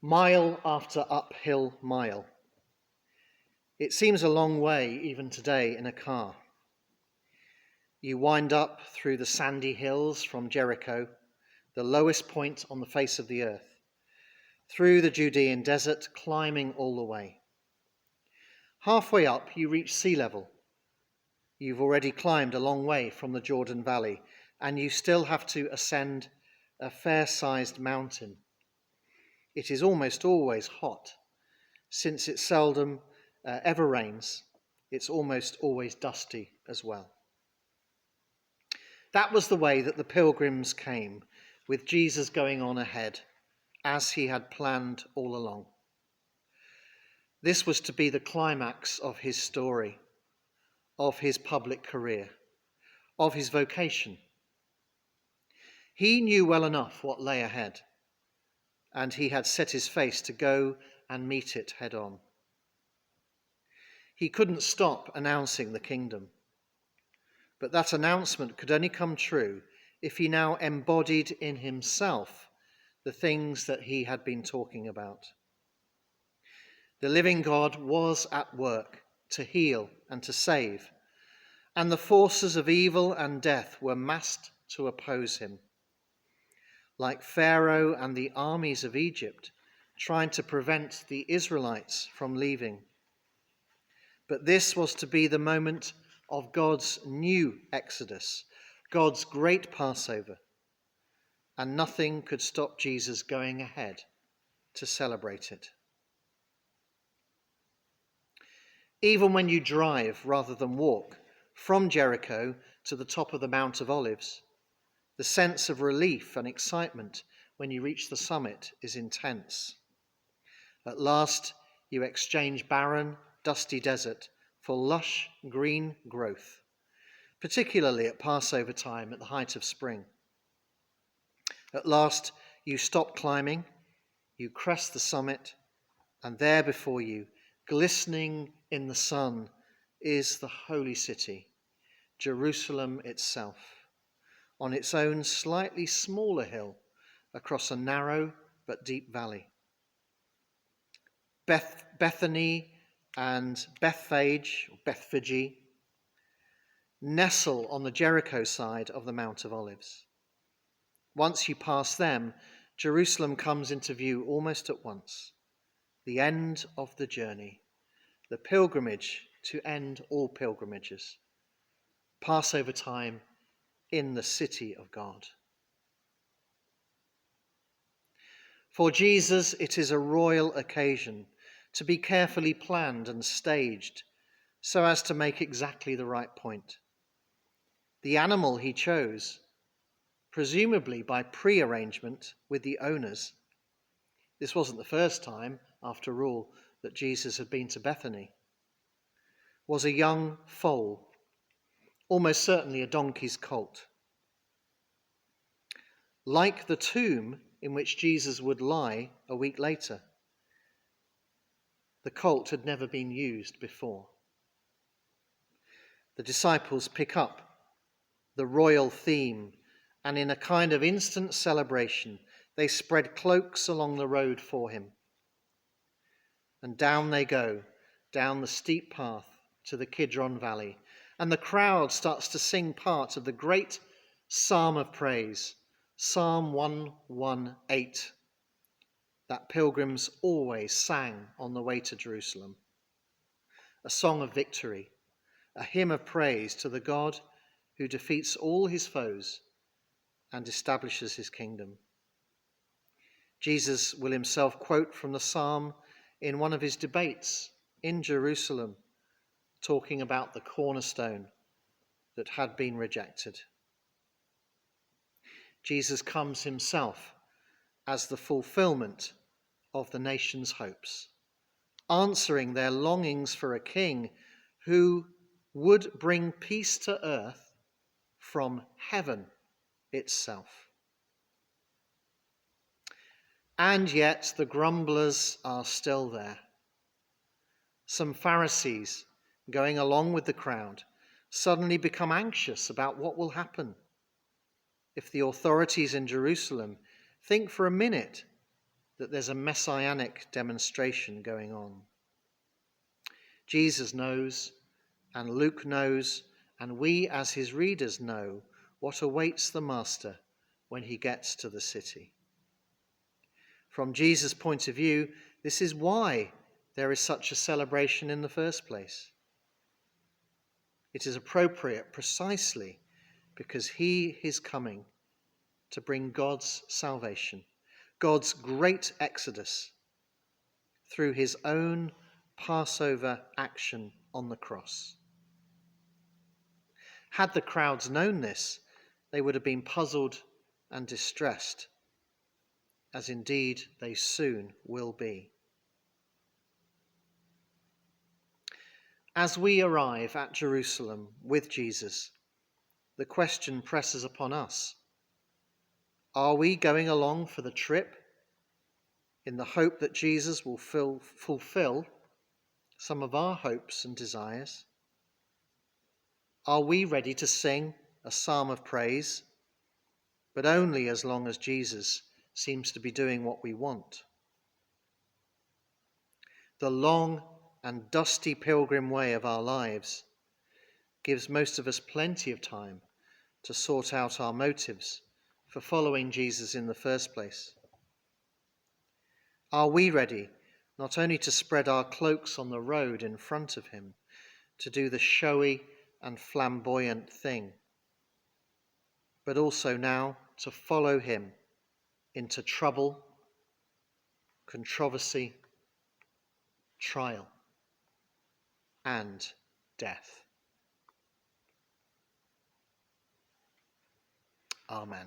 Mile after uphill mile. It seems a long way even today in a car. You wind up through the sandy hills from Jericho, the lowest point on the face of the earth, through the Judean desert, climbing all the way. Halfway up, you reach sea level. You've already climbed a long way from the Jordan Valley, and you still have to ascend a fair-sized mountain. It is almost always hot. Since it seldom ever rains, it's almost always dusty as well. That was the way that the pilgrims came, with Jesus going on ahead, as he had planned all along. This was to be the climax of his story, of his public career, of his vocation. He knew well enough what lay ahead, and he had set his face to go and meet it head on. He couldn't stop announcing the kingdom, but that announcement could only come true if he now embodied in himself the things that he had been talking about. The living God was at work to heal and to save, and the forces of evil and death were massed to oppose him. Like Pharaoh and the armies of Egypt, trying to prevent the Israelites from leaving. But this was to be the moment of God's new Exodus, God's great Passover, and nothing could stop Jesus going ahead to celebrate it. Even when you drive rather than walk from Jericho to the top of the Mount of Olives, the sense of relief and excitement when you reach the summit is intense. At last, you exchange barren, dusty desert for lush green growth, particularly at Passover time at the height of spring. At last, you stop climbing, you crest the summit, and there before you, glistening in the sun, is the holy city, Jerusalem itself, on its own slightly smaller hill across a narrow but deep valley. Bethany and Bethphage nestle on the Jericho side of the Mount of Olives. Once you pass them, Jerusalem comes into view almost at once. The end of the journey, the pilgrimage to end all pilgrimages. Passover time in the city of God. For Jesus, it is a royal occasion to be carefully planned and staged so as to make exactly the right point. The animal he chose, presumably by pre-arrangement with the owners. This wasn't the first time, after all, that Jesus had been to Bethany. Was a young foal, almost certainly a donkey's colt. Like the tomb in which Jesus would lie a week later, the colt had never been used before. The disciples pick up the royal theme, and in a kind of instant celebration, they spread cloaks along the road for him. And down they go, down the steep path to the Kidron Valley, and the crowd starts to sing part of the great psalm of praise, Psalm 118, that pilgrims always sang on the way to Jerusalem. A song of victory, a hymn of praise to the God who defeats all his foes and establishes his kingdom. Jesus will himself quote from the psalm in one of his debates in Jerusalem, talking about the cornerstone that had been rejected. Jesus comes himself as the fulfillment of the nation's hopes, answering their longings for a king who would bring peace to earth from heaven itself. And yet the grumblers are still there. Some Pharisees, going along with the crowd, suddenly become anxious about what will happen if the authorities in Jerusalem think for a minute that there's a messianic demonstration going on. Jesus knows, and Luke knows, and we as his readers know what awaits the Master when he gets to the city. From Jesus' point of view, this is why there is such a celebration in the first place. It is appropriate precisely because he is coming to bring God's salvation, God's great exodus, through his own Passover action on the cross. Had the crowds known this, they would have been puzzled and distressed, as indeed they soon will be. As we arrive at Jerusalem with Jesus, the question presses upon us: are we going along for the trip in the hope that Jesus will fulfill some of our hopes and desires? Are we ready to sing a psalm of praise, but only as long as Jesus seems to be doing what we want? The long and dusty pilgrim way of our lives gives most of us plenty of time to sort out our motives for following Jesus in the first place. Are we ready not only to spread our cloaks on the road in front of him, to do the showy and flamboyant thing, but also now to follow him into trouble, controversy, trial, and death? Amen.